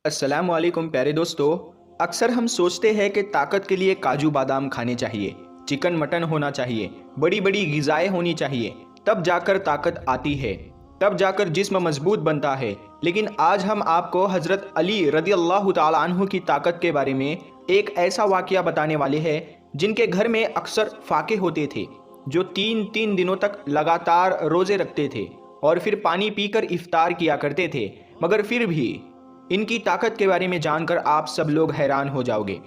अस्सलाम वालेकुम प्यारे दोस्तों। अक्सर हम सोचते हैं कि ताकत के लिए काजू बादाम खाने चाहिए, चिकन मटन होना चाहिए, बड़ी बड़ी ग़िज़ाएँ होनी चाहिए, तब जाकर ताकत आती है, तब जाकर जिस्म मजबूत बनता है। लेकिन आज हम आपको हज़रत अली रज़ी अल्लाह ताला अन्हु की ताकत के बारे में एक ऐसा वाक़या बताने वाले हैं जिनके घर में अक्सर फाके होते थे, जो 3-3 दिनों तक लगातार रोज़े रखते थे और फिर पानी पीकर इफ्तार किया करते थे। मगर फिर भी इनकी ताकत के बारे में जानकर आप सब लोग हैरान हो जाओगे।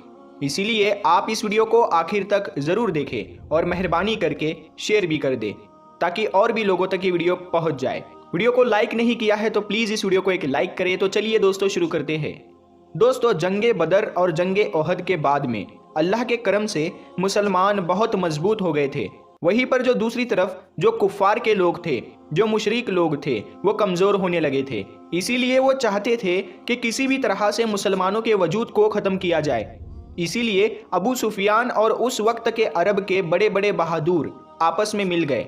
इसीलिए आप इस वीडियो को आखिर तक ज़रूर देखें और मेहरबानी करके शेयर भी कर दें ताकि और भी लोगों तक ये वीडियो पहुंच जाए। वीडियो को लाइक नहीं किया है तो प्लीज़ इस वीडियो को एक लाइक करें। तो चलिए दोस्तों शुरू करते हैं। दोस्तों, जंगे बदर और जंगे ओहद के बाद में अल्लाह के करम से मुसलमान बहुत मजबूत हो गए थे। वहीं पर जो दूसरी तरफ जो कुफ़ार के लोग थे, जो मुशरिक लोग थे, वो कमज़ोर होने लगे थे। इसीलिए वो चाहते थे कि किसी भी तरह से मुसलमानों के वजूद को ख़त्म किया जाए। इसीलिए अबू सुफियान और उस वक्त के अरब के बड़े बड़े बहादुर आपस में मिल गए।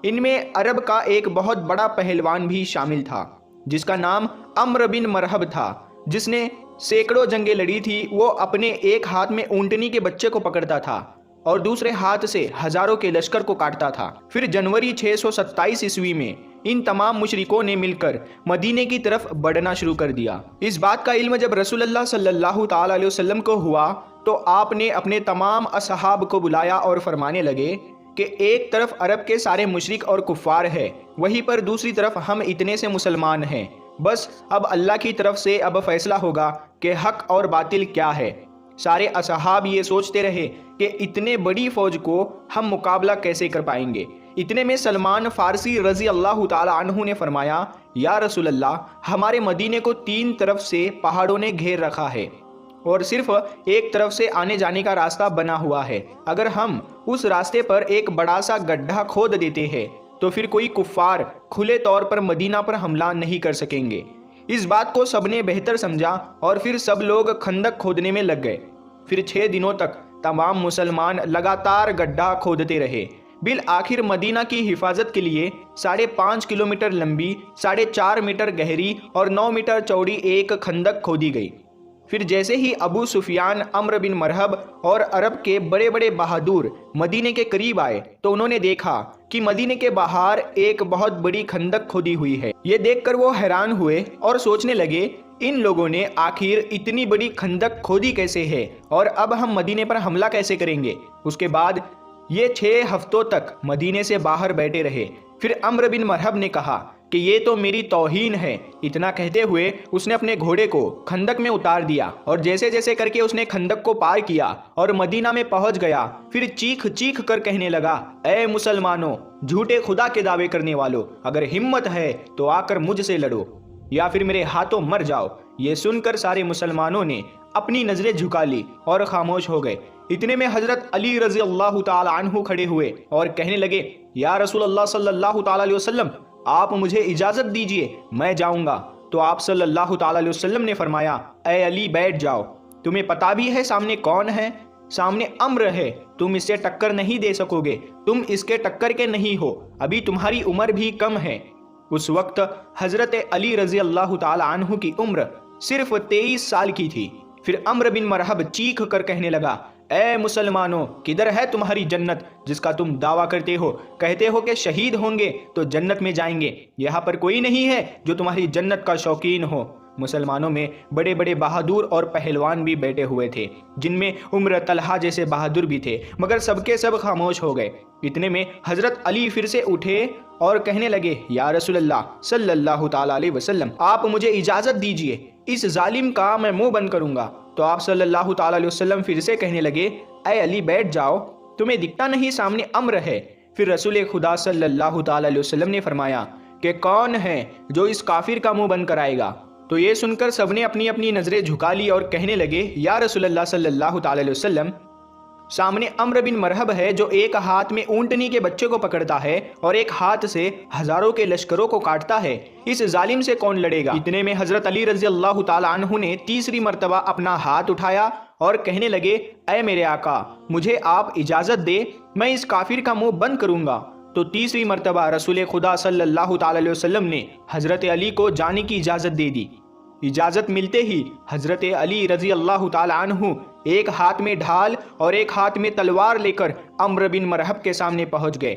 इनमें अरब का एक बहुत बड़ा पहलवान भी शामिल था जिसका नाम अम्र बिन मरहब था, जिसने सैकड़ों जंगें लड़ी थी। वो अपने एक हाथ में ऊँटनी के बच्चे को पकड़ता था और दूसरे हाथ से हजारों के लश्कर को काटता था। फिर जनवरी 627 ईस्वी में इन तमाम मुशरिकों ने मिलकर मदीने की तरफ बढ़ना शुरू कर दिया। इस बात का इल्म जब रसूलुल्लाह सल्लल्लाहु ताला अलैहि वसल्लम को हुआ तो आपने अपने तमाम असहाब को बुलाया और फरमाने लगे कि एक तरफ अरब के सारे मुशरिक और कुफ़ार है, वहीं पर दूसरी तरफ हम इतने से मुसलमान हैं। बस अब अल्लाह की तरफ से अब फैसला होगा कि हक और बातिल क्या है। सारे असहाब ये सोचते रहे कि इतने बड़ी फौज को हम मुकाबला कैसे कर पाएंगे। इतने में सलमान फारसी रज़ी अल्लाह ताला अन्हु ने फरमाया, या रसूल अल्लाह, हमारे मदीने को 3 तरफ से पहाड़ों ने घेर रखा है और सिर्फ एक तरफ से आने जाने का रास्ता बना हुआ है। अगर हम उस रास्ते पर एक बड़ा सा गड्ढा खोद देते हैं तो फिर कोई कुफ़ार खुले तौर पर मदीना पर हमला नहीं कर सकेंगे। इस बात को सबने बेहतर समझा और फिर सब लोग खंदक खोदने में लग गए। फिर 6 दिनों तक तमाम मुसलमान लगातार गड्ढा खोदते रहे। बिल आखिर मदीना की हिफाजत के लिए 5.5 किलोमीटर लंबी, 4.5 मीटर गहरी और 9 मीटर चौड़ी एक खंदक खोदी गई। फिर जैसे ही अबू सुफियान, अम्र बिन मरहब और अरब के बड़े बड़े बहादुर मदीने के करीब आए तो उन्होंने देखा कि मदीने के बाहर एक बहुत बड़ी खंदक खोदी हुई है। ये देखकर वो हैरान हुए और सोचने लगे, इन लोगों ने आखिर इतनी बड़ी खंदक खोदी कैसे है और अब हम मदीने पर हमला कैसे करेंगे। उसके बाद ये 6 हफ्तों तक मदीने से बाहर बैठे रहे। फिर अम्र बिन मरहब ने कहा कि ये तो मेरी तौहीन है। इतना कहते हुए उसने अपने घोड़े को खंदक में उतार दिया और जैसे जैसे करके उसने खंदक को पार किया और मदीना में पहुंच गया। फिर चीख चीख कर कहने लगा, ऐ मुसलमानों, झूठे खुदा के दावे करने वालों, अगर हिम्मत है तो आकर मुझसे लड़ो या फिर मेरे हाथों मर जाओ। ये सुनकर सारे मुसलमानों ने अपनी नजरें झुका ली और खामोश हो गए। इतने में हजरत अली रज़ी अल्लाह ताला अन्हु खड़े हुए और कहने लगे, या रसूल अल्लाह सल्लल्लाहु ताला अलैहि वसल्लम, आप मुझे इजाज़त दीजिए, मैं जाऊंगा। तो आप सल्लल्लाहु ताला अलैहि वसल्लम ने फरमाया, ऐ अली, बैठ जाओ। तुम्हें पता भी है सामने कौन है? सामने अम्र है। तुम इससे टक्कर नहीं दे सकोगे, तुम इसके टक्कर के नहीं हो, अभी तुम्हारी उम्र भी कम है। उस वक्त हजरत अली रज़ी अल्लाह ताला अन्हु की उम्र सिर्फ 23 साल की थी। फिर अम्र बिन मरहब चीख कर कहने लगा, ऐ मुसलमानों, किधर है तुम्हारी जन्नत जिसका तुम दावा करते हो? कहते हो कि शहीद होंगे तो जन्नत में जाएंगे। यहाँ पर कोई नहीं है जो तुम्हारी जन्नत का शौकीन हो। मुसलमानों में बड़े बड़े बहादुर और पहलवान भी बैठे हुए थे, जिनमें उम्र तलहा जैसे बहादुर भी थे, मगर सबके सब खामोश हो गए। इतने में हजरत अली फिर से उठे और कहने लगे, या रसूलल्लाह सल्लल्लाहु ताला अलैहि वसल्लम, आप मुझे इजाज़त दीजिए, इस जालिम का मैं मुंह बंद करूंगा। तो आप सल्लल्लाहु ताला अलैहि वसल्लम फिर से कहने लगे, ऐ अली, बैठ जाओ, तुम्हें दिखता नहीं सामने अम्र है? फिर रसूल खुदा सल्लल्लाहु ताला अलैहि वसल्लम ने फरमाया कि कौन है जो इस काफिर का मुंह बंद कराएगा? तो ये सुनकर सबने अपनी अपनी नज़रें झुका ली और कहने लगे, या रसूलल्लाह सल्लल्लाहु ताला अलैहि वसल्लम, सामने अम्र बिन मरहब है जो एक हाथ में ऊँटनी के बच्चे को पकड़ता है और एक हाथ से हजारों के लश्करों को काटता है। इस जालिम से कौन लड़ेगा? इतने में हजरत अली रज़ी अल्लाह ताला अन्हु ने तीसरी मर्तबा अपना हाथ उठाया और कहने लगे, ऐ मेरे आका, मुझे आप इजाज़त दे, मैं इस काफिर का मुंह बंद करूंगा। तो तीसरी मर्तबा रसूल खुदा सल्लल्लाहु ताला अलैहि वसल्लम ने हज़रत अली को जाने की इजाज़त दे दी। اجازت ملتے ہی حضرت علی رضی اللہ تعالیٰ عنہ ایک ہاتھ میں ڈھال اور ایک ہاتھ میں تلوار لے کر عمرو بن مرحب کے سامنے پہنچ گئے۔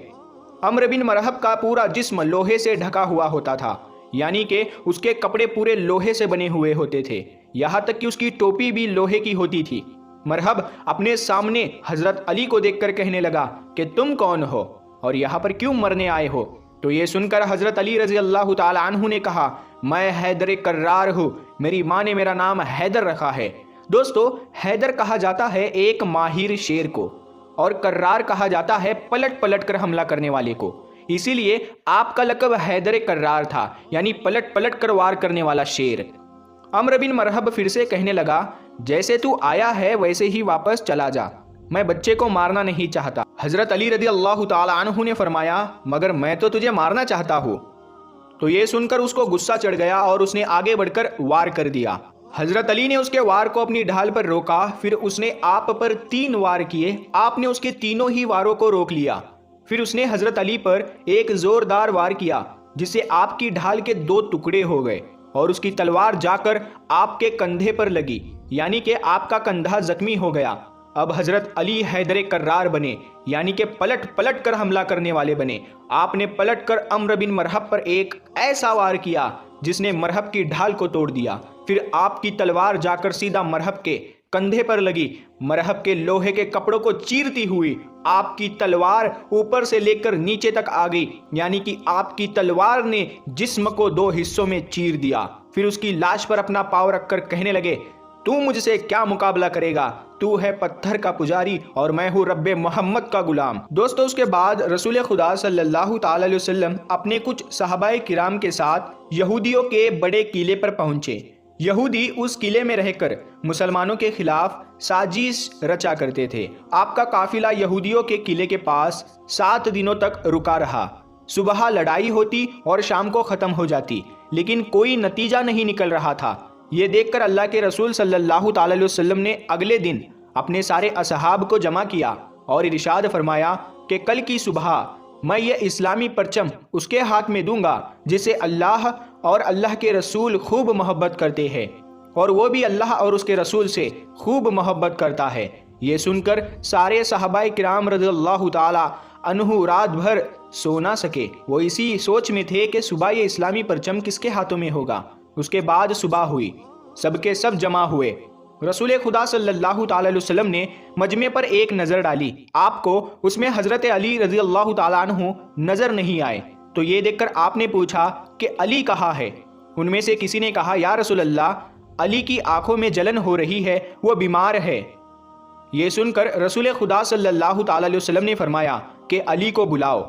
عمرو بن مرحب کا پورا جسم لوہے سے ڈھکا ہوا ہوتا تھا، یعنی کہ اس کے کپڑے پورے لوہے سے بنے ہوئے ہوتے تھے، یہاں تک کہ اس کی ٹوپی بھی لوہے کی ہوتی تھی۔ مرحب اپنے سامنے حضرت علی کو دیکھ کر کہنے لگا کہ تم کون ہو اور یہاں پر کیوں مرنے آئے ہو؟ تو یہ سن کر حضرت علی رضی اللہ تعالی عنہ نے کہا، میں حیدر کرار ہوں، میری ماں نے میرا نام حیدر رکھا ہے۔ دوستو، حیدر کہا جاتا ہے ایک ماہر شیر کو، اور کرار کہا جاتا ہے پلٹ پلٹ کر حملہ کرنے والے کو، اسی لیے آپ کا لقب حیدر کرار تھا، یعنی پلٹ پلٹ کر وار کرنے والا شیر۔ عمرو بن مرحب پھر سے کہنے لگا، جیسے تو آیا ہے ویسے ہی واپس چلا جا، میں بچے کو مارنا نہیں چاہتا۔ حضرت علی رضی اللہ تعالی عنہ نے فرمایا، مگر میں تو تجھے مارنا چاہتا ہوں۔ تو یہ سن کر اس کو غصہ چڑھ گیا اور اس نے آگے بڑھ کر وار کر دیا۔ حضرت علی نے اس کے وار کو اپنی ڈھال پر روکا، پھر اس نے آپ پر 3 وار کیے، آپ نے اس کے تینوں ہی واروں کو روک لیا۔ پھر اس نے حضرت علی پر ایک زوردار وار کیا جس سے آپ کی ڈھال کے 2 ٹکڑے ہو گئے اور اس کی تلوار جا کر آپ کے کندھے پر لگی، یعنی کہ آپ کا کندھا زخمی ہو گیا۔ اب حضرت علی حیدر کرار بنے، یعنی کہ پلٹ پلٹ کر حملہ کرنے والے بنے۔ آپ نے پلٹ کر عمرو بن مرحب پر ایک ایسا وار کیا جس نے مرحب کی ڈھال کو توڑ دیا، پھر آپ کی تلوار جا کر سیدھا مرحب کے کندھے پر لگی، مرحب کے لوہے کے کپڑوں کو چیرتی ہوئی آپ کی تلوار اوپر سے لے کر نیچے تک آ گئی، یعنی کہ آپ کی تلوار نے جسم کو 2 حصوں میں چیر دیا۔ پھر اس کی لاش پر اپنا پاؤں رکھ کر کہنے لگے، تو مجھ سے کیا مقابلہ کرے گا؟ تو ہے پتھر کا پجاری اور میں ہوں رب محمد کا غلام۔ دوستو، اس کے بعد رسول خدا صلی اللہ تعالی علیہ وسلم اپنے کچھ صحابہ کرام کے ساتھ یہودیوں کے بڑے قلعے پر پہنچے۔ یہودی اس قلعے میں رہ کر مسلمانوں کے خلاف سازش رچا کرتے تھے۔ آپ کا قافلہ یہودیوں کے قلعے کے پاس 7 دنوں تک رکا رہا۔ صبح لڑائی ہوتی اور شام کو ختم ہو جاتی، لیکن کوئی نتیجہ نہیں نکل رہا تھا۔ یہ دیکھ کر اللہ کے رسول صلی اللہ تعالی علیہ وسلم نے اگلے دن اپنے سارے اصحاب کو جمع کیا اور ارشاد فرمایا کہ کل کی صبح میں یہ اسلامی پرچم اس کے ہاتھ میں دوں گا جسے اللہ اور اللہ کے رسول خوب محبت کرتے ہیں، اور وہ بھی اللہ اور اس کے رسول سے خوب محبت کرتا ہے۔ یہ سن کر سارے صحابہ کرام رضی اللہ تعالی عنہ رات بھر سو نہ سکے۔ وہ اسی سوچ میں تھے کہ صبح یہ اسلامی پرچم کس کے ہاتھوں میں ہوگا۔ اس کے بعد صبح ہوئی، سب کے سب جمع ہوئے۔ رسول خدا صلی اللہ تعالی علیہ وسلم نے مجمع پر ایک نظر ڈالی، آپ کو اس میں حضرت علی رضی اللہ تعالیٰ عنہ نظر نہیں آئے۔ تو یہ دیکھ کر آپ نے پوچھا کہ علی کہاں ہے؟ ان میں سے کسی نے کہا، یا رسول اللہ، علی کی آنکھوں میں جلن ہو رہی ہے، وہ بیمار ہے۔ یہ سن کر رسول خدا صلی اللہ تعالی علیہ وسلم نے فرمایا کہ علی کو بلاؤ۔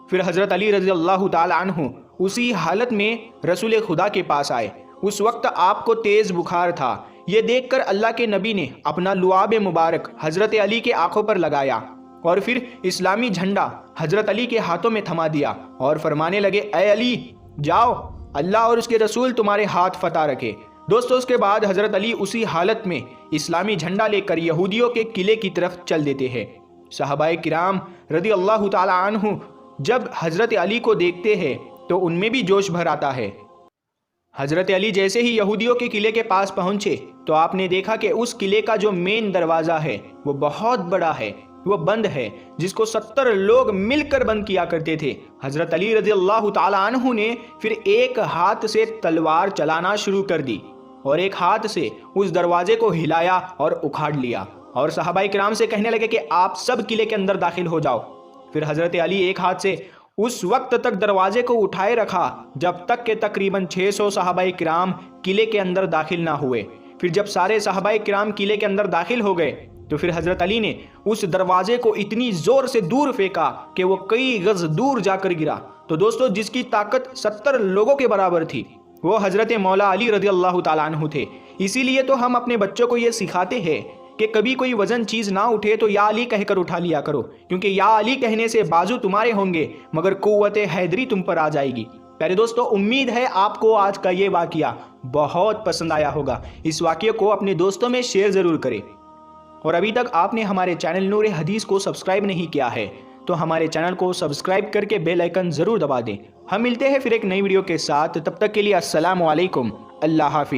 پھر حضرت علی رضی اللہ تعالی عنہ اسی حالت میں رسول خدا کے پاس آئے۔ اس وقت آپ کو تیز بخار تھا۔ یہ دیکھ کر اللہ کے نبی نے اپنا لعاب مبارک حضرت علی کے آنکھوں پر لگایا اور پھر اسلامی جھنڈا حضرت علی کے ہاتھوں میں تھما دیا اور فرمانے لگے، اے علی جاؤ، اللہ اور اس کے رسول تمہارے ہاتھ فتح رکھے۔ دوستو، اس کے بعد حضرت علی اسی حالت میں اسلامی جھنڈا لے کر یہودیوں کے قلعے کی طرف چل دیتے ہیں۔ صحابہ کرام رضی اللہ تعالی عنہ جب حضرت علی کو دیکھتے ہیں تو ان میں بھی جوش بھر آتا ہے۔ حضرت علی جیسے ہی یہودیوں کے قلعے کے پاس پہنچے تو آپ نے دیکھا کہ اس قلعے کا جو مین دروازہ ہے وہ بہت بڑا ہے، وہ بند ہے، جس کو 70 لوگ مل کر بند کیا کرتے تھے۔ حضرت علی رضی اللہ تعالی عنہ نے پھر ایک ہاتھ سے تلوار چلانا شروع کر دی اور ایک ہاتھ سے اس دروازے کو ہلایا اور اکھاڑ لیا، اور صحابہ کرام سے کہنے لگے کہ آپ سب قلعے کے اندر داخل ہو جاؤ۔ پھر حضرت علی ایک ہاتھ سے اس وقت تک دروازے کو اٹھائے رکھا جب تک کہ تقریباً 600 صحابہ کرام قلعے کے اندر داخل نہ ہوئے۔ پھر جب سارے صحابہ کرام قلعے کے اندر داخل ہو گئے تو پھر حضرت علی نے اس دروازے کو اتنی زور سے دور پھینکا کہ وہ کئی گز دور جا کر گرا۔ تو دوستو، جس کی طاقت 70 لوگوں کے برابر تھی وہ حضرت مولا علی رضی اللہ تعالیٰ عنہ تھے۔ اسی لیے تو ہم اپنے بچوں کو یہ سکھاتے ہیں کہ کبھی کوئی وزن چیز نہ اٹھے تو یا علی کہہ کر اٹھا لیا کرو، کیونکہ یا علی کہنے سے بازو تمہارے ہوں گے مگر قوت حیدری تم پر آ جائے گی۔ پیارے دوستو، امید ہے آپ کو آج کا یہ واقعہ بہت پسند آیا ہوگا۔ اس واقعے کو اپنے دوستوں میں شیئر ضرور کریں، اور ابھی تک آپ نے ہمارے چینل نور حدیث کو سبسکرائب نہیں کیا ہے تو ہمارے چینل کو سبسکرائب کر کے بیل آئیکن ضرور دبا دیں۔ ہم ملتے ہیں پھر ایک نئی ویڈیو کے ساتھ، تب تک کے لیے السلام علیکم، اللہ حافظ۔